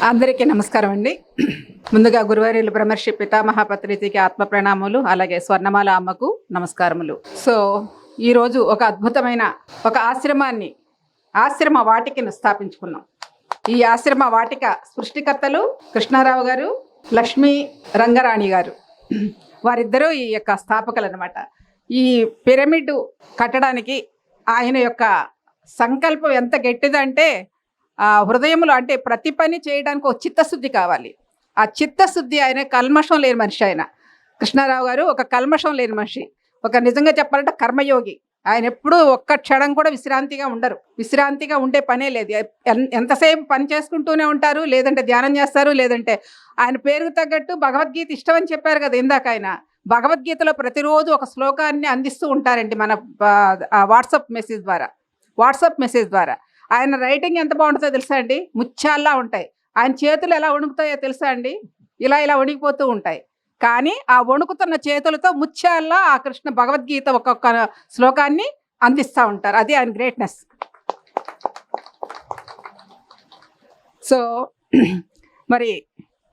అందరికీ నమస్కారం అండి. ముందుగా గురువార్యులు బ్రహ్మర్షి పితామహ పత్రిజీకి ఆత్మ ప్రణామాలు, అలాగే స్వర్ణమాల అమ్మకు నమస్కారములు. సో ఈరోజు ఒక అద్భుతమైన ఒక ఆశ్రమ వాటికను స్థాపించుకున్నాం. ఈ ఆశ్రమ వాటిక సృష్టికర్తలు కృష్ణారావు గారు, లక్ష్మీ రంగరాణి గారు. వారిద్దరూ ఈ యొక్క స్థాపకులు అనమాట. ఈ పిరమిడ్ కట్టడానికి ఆయన యొక్క సంకల్పం ఎంత గట్టిదంటే, హృదయంలో అంటే ప్రతి పని చేయడానికి ఒక చిత్తశుద్ధి కావాలి. ఆ చిత్తశుద్ధి, ఆయన కల్మషం లేని మనిషి. ఆయన కృష్ణారావు గారు ఒక కల్మషం లేని మనిషి, ఒక నిజంగా చెప్పాలంటే కర్మయోగి. ఆయన ఎప్పుడూ ఒక్క క్షణం కూడా విశ్రాంతిగా ఉండరు. విశ్రాంతిగా ఉండే పనే లేదు. ఎంతసేపు పని చేసుకుంటూనే ఉంటారు, లేదంటే ధ్యానం చేస్తారు, లేదంటే ఆయన పేరుకు తగ్గట్టు భగవద్గీత ఇష్టం అని చెప్పారు కదా ఇందాక. ఆయన భగవద్గీతలో ప్రతిరోజు ఒక శ్లోకాన్ని అందిస్తూ ఉంటారండి మన వాట్సాప్ మెసేజ్ ద్వారా. ఆయన రైటింగ్ ఎంత బాగుంటుందో తెలుసా అండి? ముత్యాల్లా ఉంటాయి. ఆయన చేతులు ఎలా వణుకుతాయో తెలుసా అండి? ఇలా వణికిపోతూ ఉంటాయి. కానీ ఆ వణుకుతున్న చేతులతో ముత్యాల్లా ఆ కృష్ణ భగవద్గీత ఒక్కొక్క శ్లోకాన్ని అందిస్తూ ఉంటారు. అది ఆయన గ్రేట్నెస్. సో మరి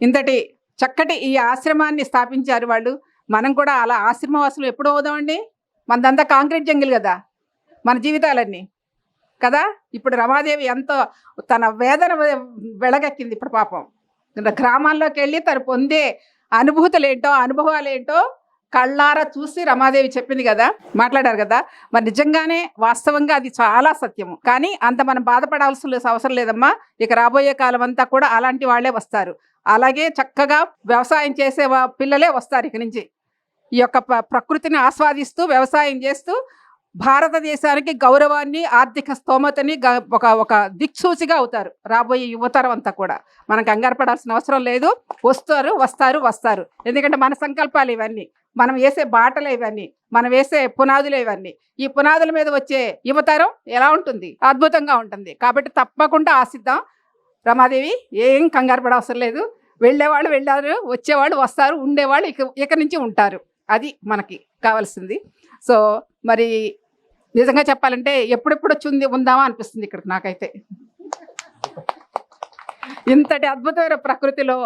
ఇంతటి చక్కటి ఈ ఆశ్రమాన్ని స్థాపించారు వాళ్ళు. మనం కూడా అలా ఆశ్రమవాసులు ఎప్పుడు అవుదామండి? మనదంతా కాంక్రీట్ జంగిల్ కదా మన జీవితాలన్నీ కదా. ఇప్పుడు రమాదేవి ఎంతో తన వేదన వెళగెక్కింది. ఇప్పుడు పాపం గ్రామాల్లోకి వెళ్ళి తను పొందే అనుభవాలేంటో కళ్ళారా చూసి రమాదేవి చెప్పింది కదా, మాట్లాడారు కదా. మరి నిజంగానే వాస్తవంగా అది చాలా సత్యము. కానీ అంత మనం బాధపడాల్సిన అవసరం లేదమ్మా. ఇక రాబోయే కాలం అంతా కూడా అలాంటి వాళ్ళే వస్తారు. అలాగే చక్కగా వ్యవసాయం చేసే పిల్లలే వస్తారు ఇక నుంచి. ఈ యొక్క ప్రకృతిని ఆస్వాదిస్తూ వ్యవసాయం చేస్తూ భారతదేశానికి గౌరవాన్ని, ఆర్థిక స్తోమతని ఒక దిక్సూచిగా అవుతారు రాబోయే యువతరం అంతా కూడా. మనం కంగారు పడాల్సిన అవసరం లేదు. వస్తారు. ఎందుకంటే మన సంకల్పాలు ఇవన్నీ, మనం వేసే బాటలు ఇవన్నీ, మనం వేసే పునాదులు ఇవన్నీ. ఈ పునాదుల మీద వచ్చే యువతరం ఎలా ఉంటుంది? అద్భుతంగా ఉంటుంది. కాబట్టి తప్పకుండా ఆశిద్దాం. రమాదేవి ఏం కంగారు పడవసరం లేదు. వెళ్ళేవాళ్ళు వెళ్ళారు, వచ్చేవాళ్ళు వస్తారు, ఉండేవాళ్ళు ఇక నుంచి ఉంటారు. అది మనకి కావాల్సింది. సో మరి నిజంగా చెప్పాలంటే ఎప్పుడెప్పుడు వచ్చి ఉందామా అనిపిస్తుంది ఇక్కడికి నాకైతే. ఇంతటి అద్భుతమైన ప్రకృతిలో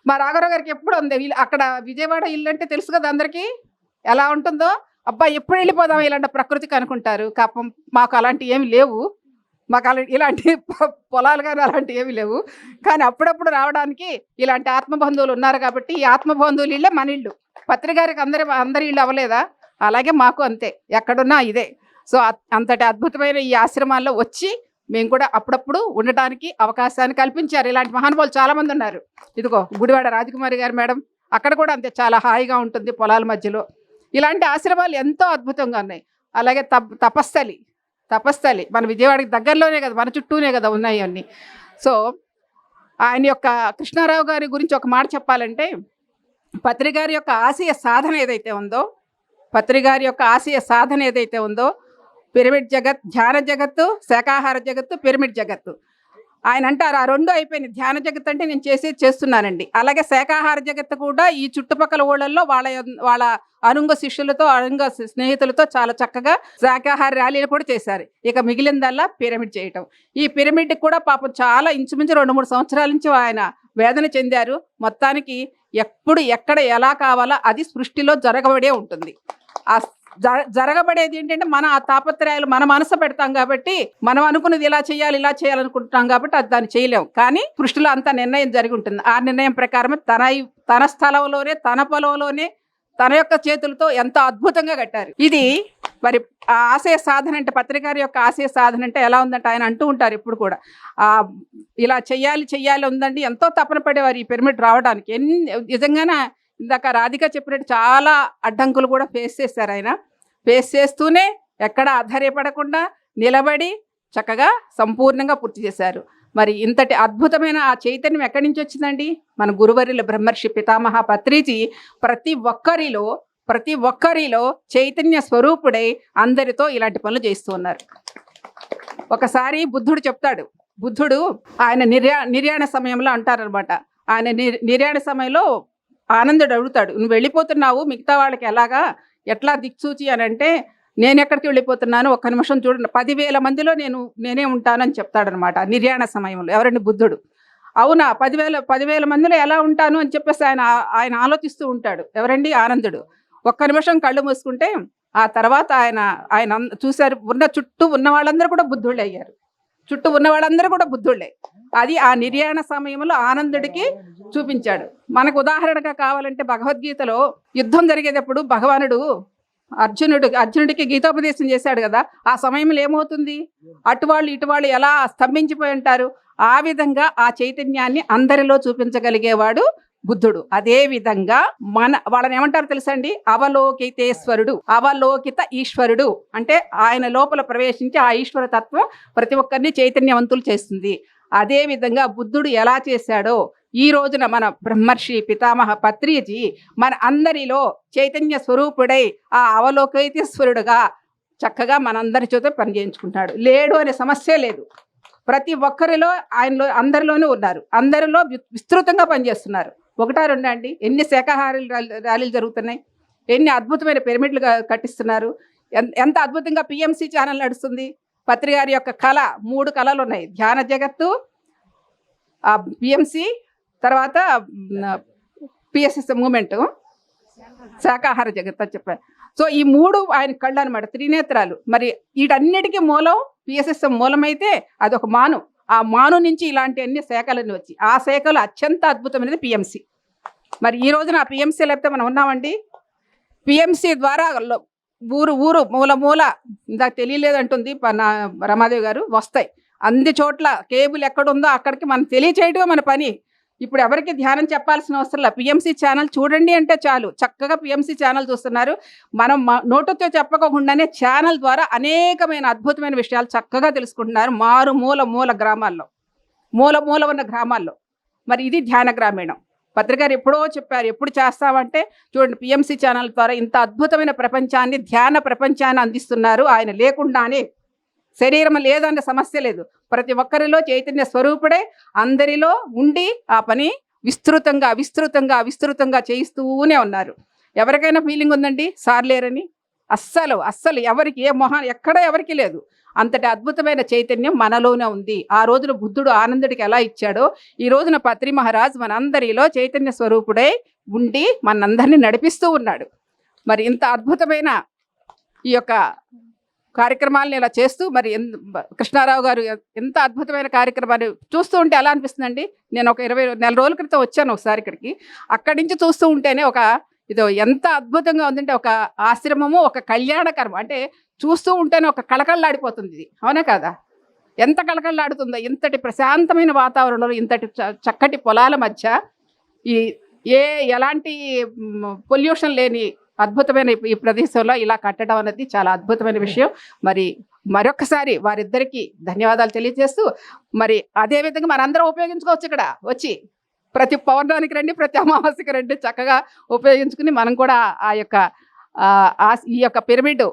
మా రాఘరావు గారికి ఎప్పుడు ఉంది. అక్కడ విజయవాడ ఇల్లు అంటే తెలుసు కదా అందరికీ, ఎలా ఉంటుందో. అబ్బా ఎప్పుడు వెళ్ళిపోదాం ఇలాంటి ప్రకృతికి అనుకుంటారు. కాపం మాకు అలాంటివి ఏమి లేవు. మాకు ఇలాంటి పొలాలు కానీ అలాంటివి ఏమి లేవు. కానీ అప్పుడప్పుడు రావడానికి ఇలాంటి ఆత్మబంధువులు ఉన్నారు కాబట్టి ఈ ఆత్మబంధువులు ఇళ్ళే మన ఇల్లు. పత్రికారికి అందరి ఇల్లు అవ్వలేదా? అలాగే మాకు అంతే, ఎక్కడున్నా ఇదే. సో అంతటి అద్భుతమైన ఈ ఆశ్రమాల్లో వచ్చి మేము కూడా అప్పుడప్పుడు ఉండటానికి అవకాశాన్ని కల్పించారు. ఇలాంటి మహానుభావులు చాలామంది ఉన్నారు. ఇదిగో గుడివాడ రాజకుమారి గారు మేడం, అక్కడ కూడా అంతే చాలా హాయిగా ఉంటుంది పొలాల మధ్యలో. ఇలాంటి ఆశ్రమాలు ఎంతో అద్భుతంగా ఉన్నాయి. అలాగే తపస్థలి మన విజయవాడకి దగ్గరలోనే కదా, మన చుట్టూనే కదా ఉన్నాయి అన్నీ. సో ఆయన యొక్క కృష్ణారావు గారి గురించి ఒక మాట చెప్పాలంటే, పత్రి గారి యొక్క ఆశయ సాధన ఏదైతే ఉందో పిరమిడ్ జగత్, ధ్యాన జగత్తు, శాకాహార జగత్తు, పిరమిడ్ జగత్తు. ఆయన అంటారు ఆ రెండు అయిపోయింది. ధ్యాన జగత్ అంటే నేను చేస్తున్నానండి. అలాగే శాకాహార జగత్తు కూడా ఈ చుట్టుపక్కల ఊళ్ళల్లో వాళ్ళ అనుంగ శిష్యులతో, అనుంగ స్నేహితులతో చాలా చక్కగా శాకాహార ర్యాలీలు కూడా చేశారు. ఇక మిగిలిందల్లా పిరమిడ్ చేయటం. ఈ పిరమిడ్ కూడా పాపం చాలా ఇంచుమించు 2-3 సంవత్సరాల నుంచి ఆయన వేదన చెందారు. మొత్తానికి ఎప్పుడు ఎక్కడ ఎలా కావాలా అది సృష్టిలో జరగబడే ఉంటుంది. ఆ జరగబడేది ఏంటంటే మన ఆ తాపత్రయాలు మన మనసు పెడతాం కాబట్టి, మనం అనుకున్నది ఇలా చేయాలనుకుంటున్నాం కాబట్టి అది దాన్ని చేయలేం. కానీ సృష్టిలో అంత నిర్ణయం జరిగి ఉంటుంది. ఆ నిర్ణయం ప్రకారమే తన స్థలంలోనే, తన పొలంలోనే, తన యొక్క చేతులతో ఎంతో అద్భుతంగా కట్టారు. ఇది మరి ఆ ఆశయ సాధన అంటే, పత్రికారి యొక్క ఆశయ సాధన అంటే ఎలా ఉందంటే, ఆయన అంటూ ఉంటారు ఇప్పుడు కూడా ఇలా చెయ్యాలి ఉందండి. ఎంతో తపన పడేవారు ఈ పిరమిడ్ రావడానికి. నిజంగానే ఇందాక రాధిక చెప్పినట్టు చాలా అడ్డంకులు కూడా ఫేస్ చేశారు. ఆయన ఫేస్ చేస్తూనే ఎక్కడ ఆధారపడకుండా నిలబడి చక్కగా సంపూర్ణంగా పూర్తి చేశారు. మరి ఇంతటి అద్భుతమైన ఆ చైతన్యం ఎక్కడి నుంచి వచ్చిందండి? మన గురువర్యుల బ్రహ్మర్షి పితామహ పత్రిజీ ప్రతి ఒక్కరిలో చైతన్య స్వరూపుడై అందరితో ఇలాంటి పనులు చేస్తూ ఉన్నారు. ఒకసారి బుద్ధుడు చెప్తాడు. ఆయన నిర్యాణ సమయంలో అంటారనమాట. ఆయన నిర్యాణ సమయంలో ఆనందుడు అడుగుతాడు, నువ్వు వెళ్ళిపోతున్నావు, మిగతా వాళ్ళకి ఎట్లా దిక్సూచి అని అంటే, నేను ఎక్కడికి వెళ్ళిపోతున్నాను, ఒక్క నిమిషం చూడండి, 10,000 మందిలో నేనే ఉంటానని చెప్తాడనమాట నిర్యాణ సమయంలో. ఎవరండి? బుద్ధుడు. అవునా 10,000 మందిలో ఎలా ఉంటాను అని చెప్పేసి ఆయన ఆయన ఆలోచిస్తూ ఉంటాడు. ఎవరండి? ఆనందుడు. ఒక్క నిమిషం కళ్ళు మూసుకుంటే ఆ తర్వాత ఆయన ఆయన చూసారు చుట్టూ ఉన్న వాళ్ళందరూ కూడా బుద్ధుళ్ళయ్యారు. చుట్టూ ఉన్న వాళ్ళందరూ కూడా బుద్ధుళ్ళే. అది ఆ నిర్యాణ సమయంలో ఆనందుడికి చూపించాడు. మనకు ఉదాహరణగా కావాలంటే భగవద్గీతలో యుద్ధం జరిగేటప్పుడు భగవానుడు అర్జునుడికి గీతోపదేశం చేశాడు కదా. ఆ సమయంలో ఏమవుతుంది? అటువాళ్ళు ఇటువాళ్ళు ఎలా స్తంభించిపోయి ఉంటారు. ఆ విధంగా ఆ చైతన్యాన్ని అందరిలో చూపించగలిగేవాడు బుద్ధుడు. అదే విధంగా వాళ్ళని ఏమంటారు తెలుసండి? అవలోకితేశ్వరుడు, అవలోకిత ఈశ్వరుడు. అంటే ఆయన లోపల ప్రవేశించి ఆ ఈశ్వర తత్వం ప్రతి ఒక్కరిని చైతన్యవంతులు చేస్తుంది. అదే విధంగా బుద్ధుడు ఎలా చేశాడో ఈ రోజున మన బ్రహ్మర్షి పితామహ పత్రిజీ మన అందరిలో చైతన్య స్వరూపుడై ఆ అవలోకితేశ్వరుడుగా చక్కగా మనందరి చేత పనిచేయించుకుంటాడు. లేడు అనే సమస్య లేదు. ప్రతి ఒక్కరిలో ఆయనలో అందరిలోనూ ఉన్నారు. అందరిలో విస్తృతంగా పనిచేస్తున్నారు. ఒకటా రెండా అండి? ఎన్ని శాఖాహార ర్యాలీలు జరుగుతున్నాయి, ఎన్ని అద్భుతమైన పిరమిడ్లు కట్టిస్తున్నారు, ఎంత అద్భుతంగా పిఎంసి ఛానల్ నడుస్తుంది. పత్రి గారి యొక్క కళ 3 కళలు ఉన్నాయి. ధ్యాన జగత్తు, పిఎంసి, తర్వాత పిఎస్ఎస్ మూమెంట్, శాఖాహార జగత్ అని చెప్పారు. సో ఈ 3 ఆయన కళ్ళు అనమాట, త్రినేత్రాలు. మరి వీటన్నిటికీ మూలం పిఎస్ఎస్ఎం మూలమైతే అదొక మాను. ఆ మాను నుంచి ఇలాంటి అన్ని శాఖలన్నీ వచ్చి ఆ శాఖలు అత్యంత అద్భుతమైనది పిఎంసి. మరి ఈ రోజున ఆ పిఎంసి లేకపోతే మనం ఉన్నామండి. పిఎంసి ద్వారా ఊరు మూల మూల ఇందాక తెలియలేదంటుంది రమాదేవి గారు, వస్తాయి అన్ని చోట్ల. కేబుల్ ఎక్కడుందో అక్కడికి మనం తెలియచేయటమే మన పని. ఇప్పుడు ఎవరికి ధ్యానం చెప్పాల్సిన అవసరం లేదు. పిఎంసి ఛానల్ చూడండి అంటే చాలు, చక్కగా పిఎంసి ఛానల్ చూస్తున్నారు. మనం నోటుతో చెప్పకుండానే ఛానల్ ద్వారా అనేకమైన అద్భుతమైన విషయాలు చక్కగా తెలుసుకుంటున్నారు. మూల గ్రామాల్లో, మూల ఉన్న గ్రామాల్లో. మరి ఇది ధ్యాన గ్రామీణం. పత్రికారు ఎప్పుడో చెప్పారు. ఎప్పుడు చేస్తామంటే చూడండి, పిఎంసి ఛానల్ ద్వారా ఇంత అద్భుతమైన ప్రపంచాన్ని, ధ్యాన ప్రపంచాన్ని అందిస్తున్నారు. ఆయన లేకుండానే శరీరం లేదన్న సమస్య లేదు. ప్రతి ఒక్కరిలో చైతన్య స్వరూపుడే అందరిలో ఉండి ఆ పని విస్తృతంగా చేయిస్తూనే ఉన్నారు. ఎవరికైనా ఫీలింగ్ ఉందండి సార్ లేరని? అస్సలు ఎవరికి ఏ మొహం ఎక్కడ ఎవరికి లేదు. అంతటి అద్భుతమైన చైతన్యం మనలోనే ఉంది. ఆ రోజున బుద్ధుడు ఆనందుడికి ఎలా ఇచ్చాడో ఈ రోజున పత్రి మహారాజ్ మనందరిలో చైతన్య స్వరూపుడై ఉండి మనందరినీ నడిపిస్తూ ఉన్నాడు. మరి ఇంత అద్భుతమైన ఈ యొక్క కార్యక్రమాలను ఇలా చేస్తూ మరి కృష్ణారావు గారు ఎంత అద్భుతమైన కార్యక్రమాన్ని చూస్తూ ఉంటే ఎలా అనిపిస్తుందండి. నేను ఒక 20 నెల రోజుల క్రితం వచ్చాను ఒకసారి ఇక్కడికి. అక్కడి నుంచి చూస్తూ ఉంటేనే ఇదో ఎంత అద్భుతంగా ఉందంటే ఒక ఆశ్రమము, ఒక కళ్యాణకరం. అంటే చూస్తూ ఉంటేనే ఒక కళకళలాడిపోతుంది ఇది, అవునా కదా? ఎంత కళకళలాడుతుందో ఇంతటి ప్రశాంతమైన వాతావరణంలో, ఇంతటి చక్కటి పొలాల మధ్య ఎలాంటి పొల్యూషన్ లేని అద్భుతమైన ఈ ప్రదేశంలో ఇలా కట్టడం అనేది చాలా అద్భుతమైన విషయం. మరి మరొకసారి వారిద్దరికీ ధన్యవాదాలు తెలియజేస్తూ, మరి అదేవిధంగా మనందరం ఉపయోగించుకోవచ్చు. ఇక్కడ వచ్చి ప్రతి పౌర్ణానికి రండి, ప్రతి అమావాస్యకి రండి, చక్కగా ఉపయోగించుకుని మనం కూడా ఈ యొక్క పిరమిడ్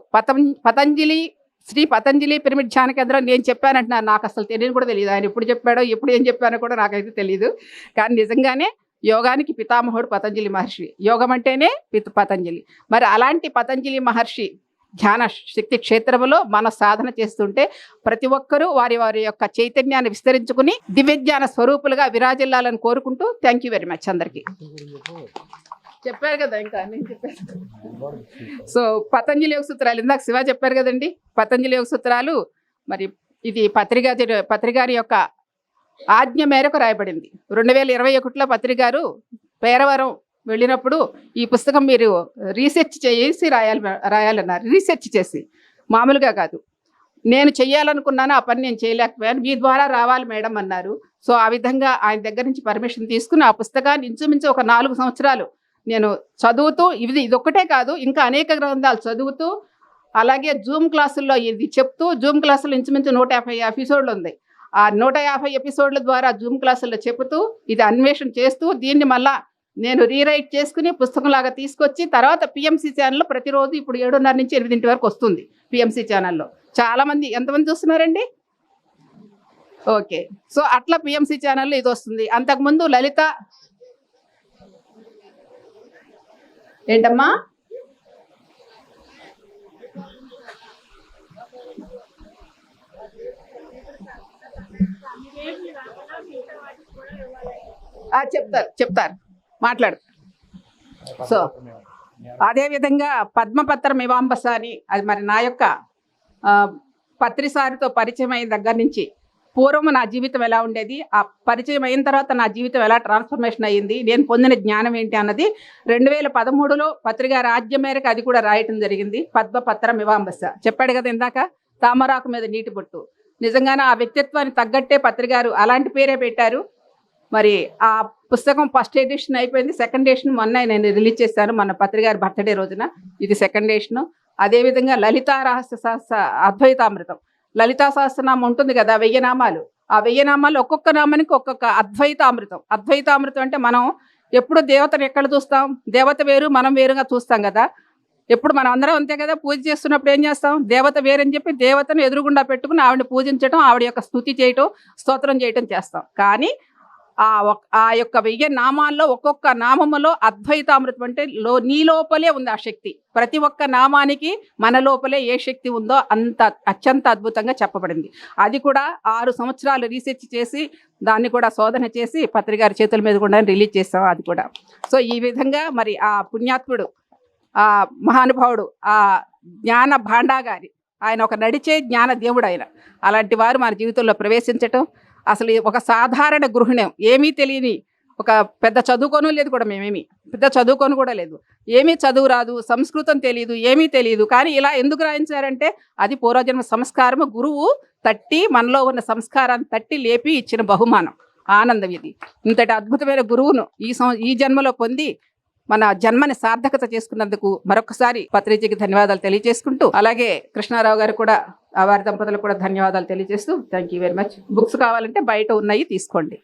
పతంజలి శ్రీ పతంజలి పిరమిడ్ ధ్యాన కేంద్రం నేను చెప్పానంటున్నాను. నాకు అసలు తెలియని కూడా తెలియదు. ఆయన ఎప్పుడు చెప్పాడో ఎప్పుడు ఏం చెప్పానో కూడా నాకైతే తెలియదు. కానీ నిజంగానే యోగానికి పితామహుడు పతంజలి మహర్షి, యోగం అంటేనే పతంజలి. మరి అలాంటి పతంజలి మహర్షి ధ్యాన శక్తి క్షేత్రంలో మన సాధన చేస్తుంటే ప్రతి ఒక్కరూ వారి యొక్క చైతన్యాన్ని విస్తరించుకుని దివ్యజ్ఞాన స్వరూపులుగా విరాజిల్లాలని కోరుకుంటూ థ్యాంక్ యూ వెరీ మచ్. అందరికీ చెప్పారు కదా, ఇంకా నేను చెప్పాను. సో పతంజలి యోగ సూత్రాలు ఇందాక శివ చెప్పారు కదండి. పతంజలి యోగ సూత్రాలు మరి ఇది పత్రిగారి యొక్క ఆజ్ఞ మేరకు రాయబడింది. 2021లో పత్రిగారు పేరవరం వెళ్ళినప్పుడు ఈ పుస్తకం మీరు రీసెర్చ్ చేసి రాయాలన్నారు. రీసెర్చ్ చేసి, మామూలుగా కాదు. నేను చెయ్యాలనుకున్నాను, ఆ పని నేను చేయలేకపోయాను, మీ ద్వారా రావాలి మేడం అన్నారు. సో ఆ విధంగా ఆయన దగ్గర నుంచి పర్మిషన్ తీసుకుని ఆ పుస్తకాన్ని ఇంచుమించు ఒక 4 సంవత్సరాలు నేను చదువుతూ, ఇదొక్కటే కాదు ఇంకా అనేక గ్రంథాలు చదువుతూ, అలాగే జూమ్ క్లాసుల్లో ఇది చెప్తూ, జూమ్ క్లాసులు ఇంచుమించు 150 ఎపిసోడ్లు ఉంది. ఆ 150 ఎపిసోడ్ల ద్వారా జూమ్ క్లాసుల్లో చెబుతూ, ఇది అన్వేషణ చేస్తూ, దీన్ని మళ్ళా నేను రీరైట్ చేసుకుని పుస్తకంలాగా తీసుకొచ్చి తర్వాత పిఎంసి ఛానల్లో ప్రతిరోజు ఇప్పుడు 7:30 నుంచి 8 వరకు వస్తుంది. పిఎంసి ఛానల్లో చాలామంది, ఎంతమంది చూస్తున్నారండి? ఓకే. సో అట్లా పిఎంసి ఛానల్లో ఇది వస్తుంది. అంతకుముందు లలిత ఏంటమ్మా చెప్తారు మాట్లాడు. సో అదేవిధంగా పద్మపత్ర మివాంబస అని, అది మరి నా యొక్క పత్రిసారితో పరిచయం అయిన దగ్గర నుంచి పూర్వం నా జీవితం ఎలా ఉండేది, ఆ పరిచయం అయిన తర్వాత నా జీవితం ఎలా ట్రాన్స్ఫర్మేషన్ అయ్యింది, నేను పొందిన జ్ఞానం ఏంటి అన్నది 2013లో పత్రిక రాజ్యం మేరకు అది కూడా రాయటం జరిగింది. పద్మపత్ర మివాంబస చెప్పాడు కదా ఇందాక, తామరాకు మీద నీటి బొట్టు. నిజంగానే ఆ వ్యక్తిత్వాన్ని తగ్గట్టే పత్రికారు అలాంటి పేరే పెట్టారు. మరి ఆ పుస్తకం ఫస్ట్ ఎడిషన్ అయిపోయింది, సెకండ్ ఎడిషన్ మొన్న నేను రిలీజ్ చేశాను, మన పత్రికారి బర్త్డే రోజున. ఇది సెకండ్ ఎడిషన్. అదేవిధంగా లలితా రహస్య సహస్ర అద్వైతామృతం, లలితా సహస్రనామం ఉంటుంది కదా, 1000 నామాలు. ఆ 1000 నామాలు ఒక్కొక్క నామానికి ఒక్కొక్క అద్వైతామృతం. అద్వైతామృతం అంటే మనం ఎప్పుడు దేవతను ఎక్కడ చూస్తాం, దేవత వేరు మనం వేరుగా చూస్తాం కదా. ఎప్పుడు మనం అందరం అంతే కదా, పూజ చేస్తున్నప్పుడు ఏం చేస్తాం, దేవత వేరని చెప్పి దేవతను ఎదురుగుండా పెట్టుకుని ఆవిడని పూజించడం, ఆవిడ యొక్క స్తుతి చేయటం, స్తోత్రం చేయటం చేస్తాం. కానీ ఆ యొక్క 1000 నామాల్లో ఒక్కొక్క నామములో అద్వైతామృతం అంటే నీ లోపలే ఉంది ఆ శక్తి. ప్రతి ఒక్క నామానికి మన లోపలే ఏ శక్తి ఉందో అంత అత్యంత అద్భుతంగా చెప్పబడింది. అది కూడా 6 సంవత్సరాలు రీసెర్చ్ చేసి దాన్ని కూడా శోధన చేసి పత్రికారి చేతుల మీద కూడా రిలీజ్ చేస్తాం అది కూడా. సో ఈ విధంగా మరి ఆ పుణ్యాత్ముడు, ఆ మహానుభావుడు, ఆ జ్ఞాన భాండాగారి, ఆయన ఒక నడిచే జ్ఞాన దేవుడు ఆయన. అలాంటి వారు మన జీవితంలో ప్రవేశించటం, అసలు ఒక సాధారణ గృహిణి, ఏమీ తెలియని, ఒక పెద్ద చదువుకోను లేదు కూడా, మేమేమి పెద్ద చదువుకోను కూడా లేదు, ఏమీ చదువు రాదు, సంస్కృతం తెలియదు, ఏమీ తెలియదు. కానీ ఇలా ఎందుకు రాయించారంటే అది పూర్వజన్మ సంస్కారము, గురువు తట్టి మనలో ఉన్న సంస్కారాన్ని తట్టి లేపి ఇచ్చిన బహుమానం, ఆనందం ఇది. ఇంతటి అద్భుతమైన గురువును ఈ జన్మలో పొంది మన జన్మని సార్థకత చేసుకున్నందుకు మరొకసారి పత్రిజీకి ధన్యవాదాలు తెలియజేసుకుంటూ, అలాగే కృష్ణారావు గారు కూడా, వారి దంపతులకు కూడా ధన్యవాదాలు తెలియజేస్తూ, thank you very much. Books కావాలంటే బయట ఉన్నాయి, తీసుకోండి.